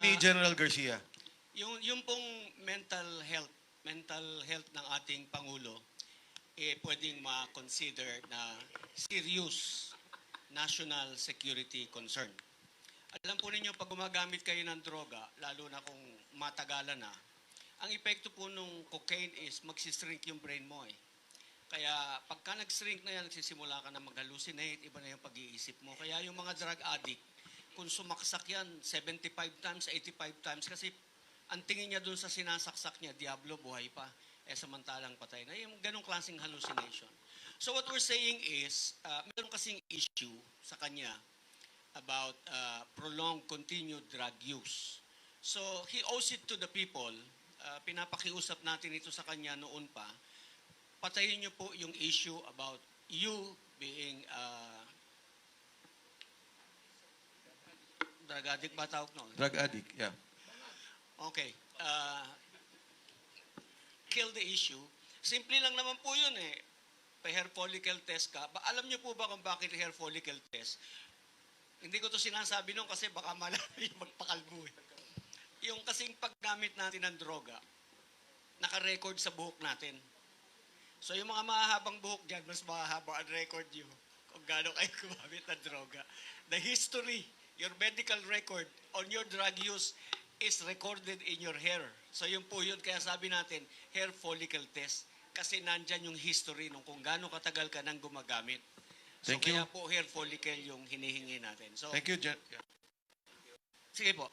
Ni General Garcia. Yung pong mental health ng ating Pangulo, pwedeng ma-consider na serious national security concern. Alam po ninyo, pag gumagamit kayo ng droga, lalo na kung matagalan na, ang epekto po nung cocaine is magsishrink yung brain mo eh. Kaya pagka nag-shrink na yan, nagsisimula ka na mag-hallucinate, iba na yung pag-iisip mo. Kaya yung mga drug addict, kung sumaksak yan 75 times, 85 times, kasi ang tingin niya dun sa sinasaksak niya, Diablo, buhay pa. Samantalang patay na. Yung ganong klaseng hallucination. So what we're saying is, meron kasing issue sa kanya about prolonged continued drug use. So he owes it to the people. Pinapakiusap natin ito sa kanya noon pa. Patayin niyo po yung issue about you being drug addict ba tawag no? Drug addict, yeah. Okay. Kill the issue. Simple lang naman po yun eh. Pa-hair follicle test ka. Alam niyo po ba kung bakit hair follicle test? Hindi ko to sinasabi nung kasi baka malaki magpakalbo eh. Yung kasing paggamit natin ng droga, naka-record sa buhok natin. So yung mga mahahabang buhok dyan, mas mahahaba ang record nyo kung gaano kayo gumamit ng droga. The history, your medical record on your drug use is recorded in your hair. So yun po yun, kaya sabi natin, hair follicle test. Kasi nandyan yung history nung kung gaano katagal ka nang gumagamit. So Thank you. kaya po hair follicle yung hinihingi natin. So, Thank you, sige po.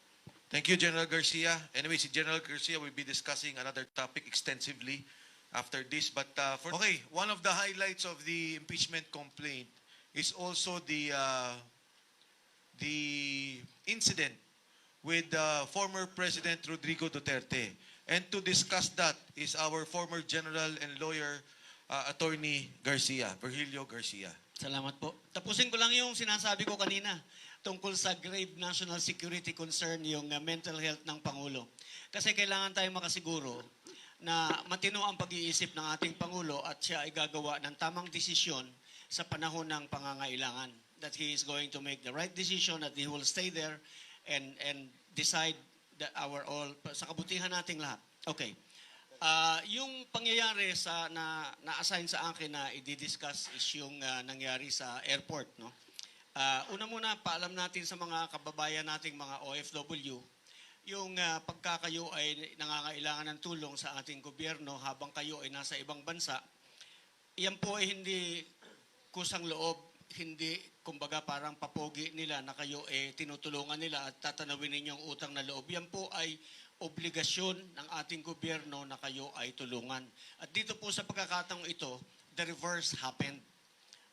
Thank you, General Garcia. Anyway, si General Garcia will be discussing another topic extensively after this. But okay, one of the highlights of the impeachment complaint is also the incident with former President Rodrigo Duterte. And to discuss that is our former General and lawyer, Attorney Garcia, Virgilio Garcia. Salamat po. Tapusin ko lang yung sinasabi ko kanina tungkol sa grave national security concern, yung mental health ng Pangulo. Kasi kailangan tayong makasiguro na matino ang pag-iisip ng ating Pangulo at siya ay gagawa ng tamang desisyon sa panahon ng pangangailangan. That he is going to make the right decision, that he will stay there and decide that sa kabutihan nating lahat. Okay. Yung pangyayari na-assign sa akin na i-discuss is yung nangyari sa airport, no? Una muna, paalam natin sa mga kababayan nating mga OFW, yung pagka kayo ay nangangailangan ng tulong sa ating gobyerno habang kayo ay nasa ibang bansa, yan po ay hindi kusang loob, hindi kumbaga parang papogi nila na kayo tinutulungan nila at tatanawin ninyong utang na loob. Yan po ay obligasyon ng ating gobyerno na kayo ay tulungan. At dito po sa pagkakataong ito, the reverse happened.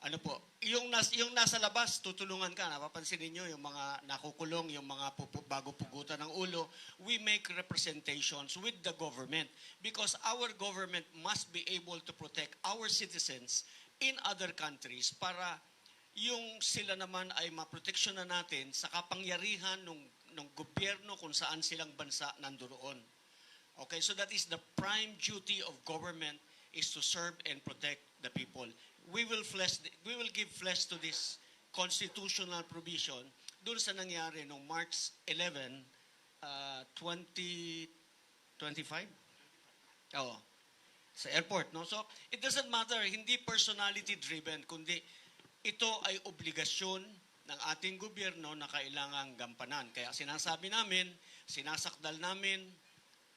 Ano po, yung nasa labas, tutulungan ka. Napapansin niyo yung mga nakukulong, yung mga bago pugutan ng ulo. We make representations with the government because our government must be able to protect our citizens in other countries para yung sila naman ay maproteksyonan natin sa kapangyarihan ng gobyerno kung saan silang bansa nandoon. Okay, so that is the prime duty of government is to serve and protect the people. We will give flesh to this constitutional provision dun sa nangyari noong March 11, 2025. Oo. Sa airport, no? So, it doesn't matter, hindi personality driven, kundi ito ay obligasyon ng ating gobyerno na kailangang gampanan. Kaya sinasabi namin, sinasakdal namin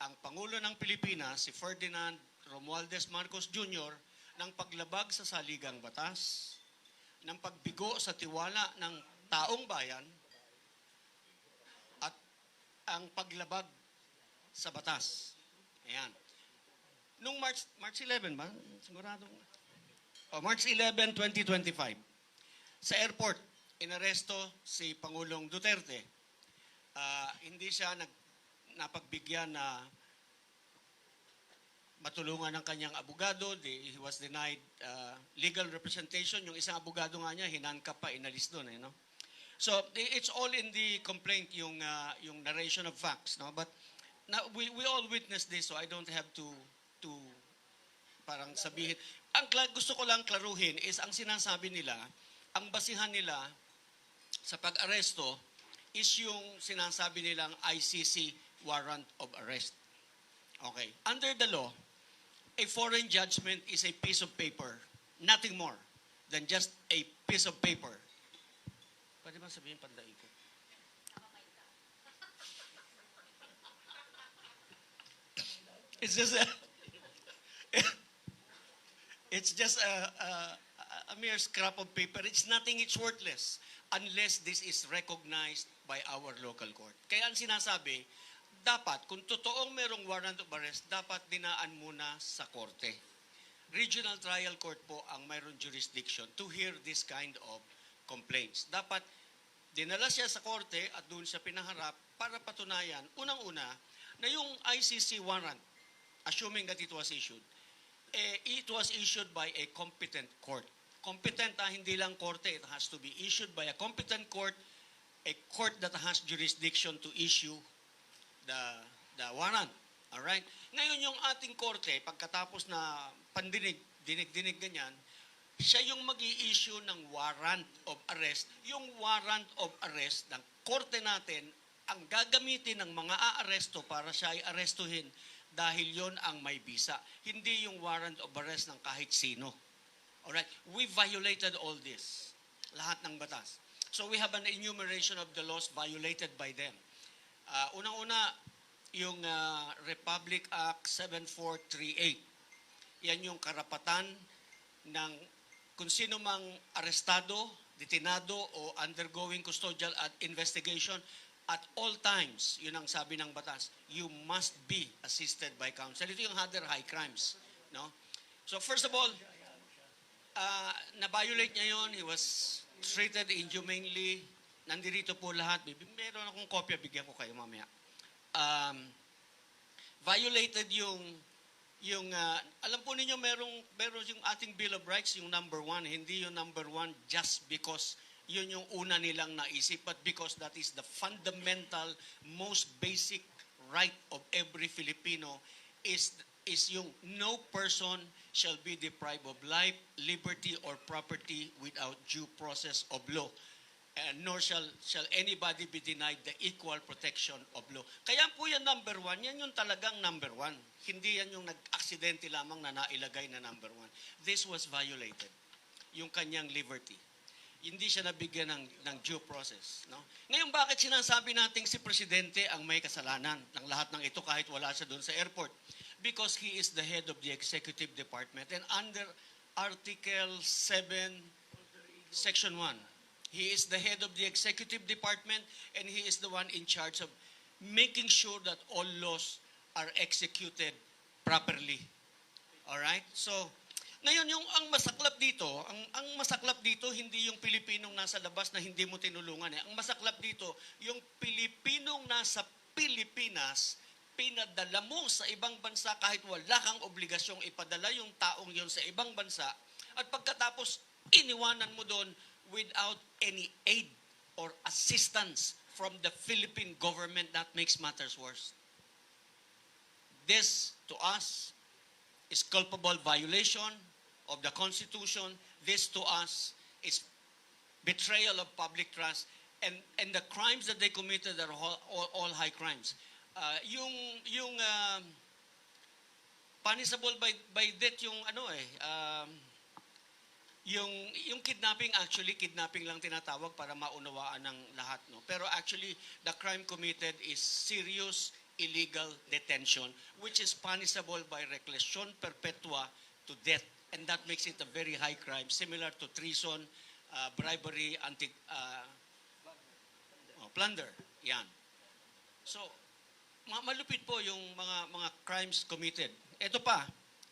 ang Pangulo ng Pilipinas, si Ferdinand Romualdez Marcos Jr., ng paglabag sa saligang batas, ng pagbigo sa tiwala ng taong bayan, at ang paglabag sa batas. Ayan. Nung March 11 ba? Siguradong. March 11, 2025. Sa airport, inaresto si Pangulong Duterte. Hindi siya napagbigyan na matulungan ng kanyang abogado. He was denied legal representation. Yung isang abogado nga niya, hinangkap pa, inalis doon. No? So, it's all in the complaint, yung narration of facts. No? But we all witnessed this, so I don't have to parang sabihin. Ang gusto ko lang klaruhin is ang sinasabi nila, ang basihan nila sa pag-aresto is yung sinasabi nilang ICC warrant of arrest. Okay. Under the law, a foreign judgment is a piece of paper, nothing more than just a piece of paper. Pwede ba sabihin pandaig ko? It's just it's just a mere scrap of paper. It's nothing, it's worthless unless this is recognized by our local court. Kaya ang sinasabi, dapat, kung totoong merong warrant of arrest, dapat dinaan muna sa korte. Regional trial court po ang mayroong jurisdiction to hear this kind of complaints. Dapat dinala siya sa korte at doon siya pinaharap para patunayan, unang-una, na yung ICC warrant, assuming that it was issued, it was issued by a competent court. Competent hindi lang korte, it has to be issued by a competent court, a court that has jurisdiction to issue the warrant. All right? Ngayon yung ating korte, pagkatapos na dinig-dinig ganyan, siya yung mag-i-issue ng warrant of arrest. Yung warrant of arrest ng korte natin, ang gagamitin ng mga aaresto para siya ay arestuhin dahil yon ang may bisa. Hindi yung warrant of arrest ng kahit sino. Alright? We violated all this. Lahat ng batas. So we have an enumeration of the laws violated by them. Unang-una, yung Republic Act 7438. Yan yung karapatan ng kung sino mang arestado, detinado o undergoing custodial investigation at all times, yun ang sabi ng batas, you must be assisted by counsel. Ito yung other high crimes. No? So first of all, na-violate niya yun. He was treated inhumanely. Nandito po lahat. Meron akong kopya, bigyan ko kayo mamaya. Violated yung alam po ninyo, meron yung ating Bill of Rights, yung number 1. Hindi yung number 1 just because yun yung una nilang naisip, but because that is the fundamental, most basic right of every Filipino is yung no person shall be deprived of life, liberty, or property without due process of law. And nor shall anybody be denied the equal protection of law. Kaya po yan number 1, yan yung talagang number 1. Hindi yan yung nag-aksidente lamang na nailagay na number 1. This was violated, yung kanyang liberty. Hindi siya nabigyan ng due process. No? Ngayon, bakit sinasabi nating si Presidente ang may kasalanan ng lahat ng ito kahit wala siya doon sa airport? Because he is the head of the executive department. And under Article 7, Section 1, he is the head of the executive department and he is the one in charge of making sure that all laws are executed properly. All right? So, ngayon yung ang masaklap dito, ang masaklap dito hindi yung Pilipinong nasa labas na hindi mo tinulungan eh. Ang masaklap dito, yung Pilipinong nasa Pilipinas, pinadala mo sa ibang bansa kahit wala kang obligasyong ipadala yung taong yon sa ibang bansa at pagkatapos iniwanan mo doon without any aid or assistance from the Philippine government. That makes matters worse. This, to us, is culpable violation of the Constitution. This, to us, is betrayal of public trust. And the crimes that they committed are all high crimes. Yung punishable by death yung yung kidnapping, actually kidnapping lang tinatawag para maunawaan ng lahat, no. Pero actually the crime committed is serious illegal detention, which is punishable by reclusion perpetua to death, and that makes it a very high crime, similar to treason, bribery, plunder. Yan. So malupit po yung mga crimes committed. Ito pa,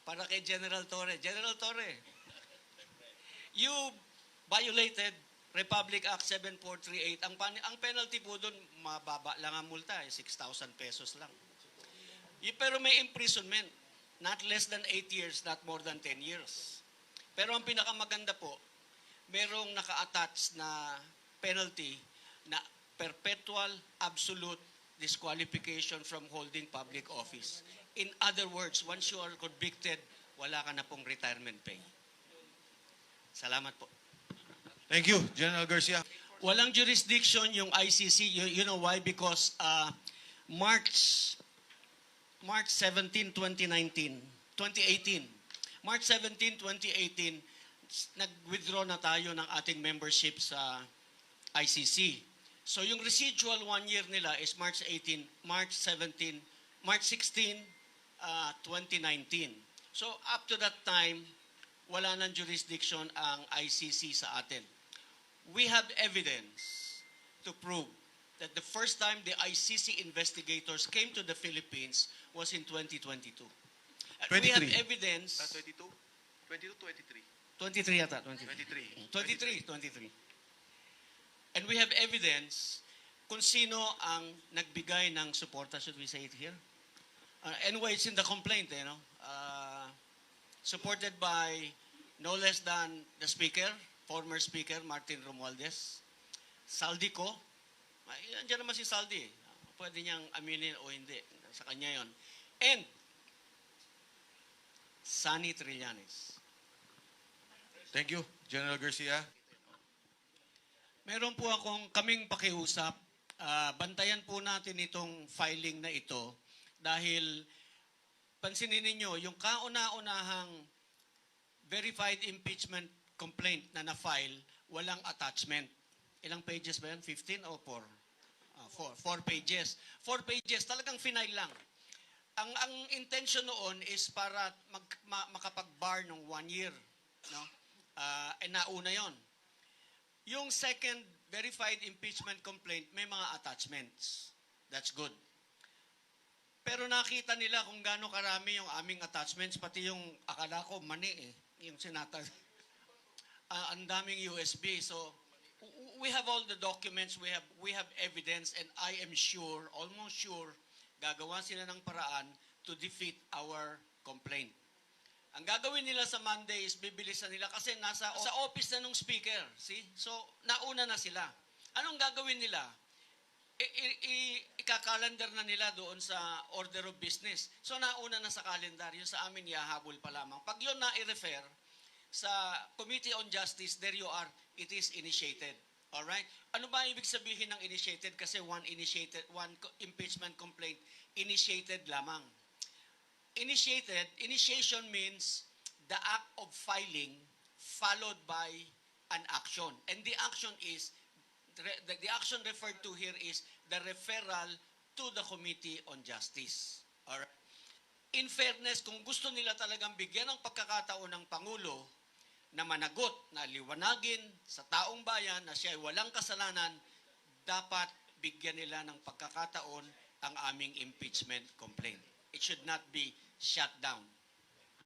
para kay General Torre. General Torre, you violated Republic Act 7438. Ang penalty po doon, mababa lang ang multa, 6,000 pesos lang. Pero may imprisonment, not less than 8 years, not more than 10 years. Pero ang pinakamaganda po, merong naka-attach na penalty na perpetual, absolute disqualification from holding public office. In other words, once you are convicted, wala ka na pong retirement pay. Salamat po. Thank you, General Garcia. Walang jurisdiction yung ICC. You know why? Because March 17, 2019, 2018. March 17, 2018, nag-withdraw na tayo ng ating membership sa ICC. So yung residual 1 year nila is March 16, 2019. So up to that time, wala nang jurisdiction ang ICC sa atin. We have evidence to prove that the first time the ICC investigators came to the Philippines was in 2022. And we have 23. evidence... 22? 22, 23. 23 yata, 23. 23. And we have evidence kung sino ang nagbigay ng suporta. Should we say it here? Anyway, it's in the complaint, supported by no less than the speaker, former speaker, Martin Romualdez, Saldico. Andiyan naman si Saldi. Pwede niyang aminin o hindi. Sa kanya yon. And Sunny Trillanes. Thank you, General Garcia. Meron po kaming pakiusap. Bantayan po natin itong filing na ito dahil pansinin ninyo, yung kauna-unahang verified impeachment complaint na na-file, walang attachment. Ilang pages ba yan? 15 o 4? 4 pages. 4 pages, talagang final lang. Ang intention noon is para makapag-bar ng 1 year. No? Nauna yon. Yung second verified impeachment complaint, may mga attachments. That's good. Pero nakita nila kung gaano karami yung aming attachments, pati yung akala ko mani yung sinatag. Ang daming USB. So, we have all the documents, we have evidence, and I am sure, almost sure, gagawa sila ng paraan to defeat our complaint. Ang gagawin nila sa Monday is bibilisan nila kasi sa office na nung speaker. See? So, nauna na sila. Anong gagawin nila? Ikakalendar na nila doon sa order of business. So, nauna na sa kalendar. Yung sa amin, yahabol pa lamang. Pag yun na-i-refer sa Committee on Justice, there you are, it is initiated. Alright? Ano ba ibig sabihin ng initiated? Kasi one impeachment complaint, initiated lamang. Initiation means the act of filing followed by an action. And the action is, the action referred to here is the referral to the Committee on Justice. Alright? In fairness, kung gusto nila talagang bigyan ng pagkakataon ng Pangulo na managot, na liwanagin sa taong bayan na siya ay walang kasalanan, dapat bigyan nila ng pagkakataon ang aming impeachment complaint. It should not be shut down.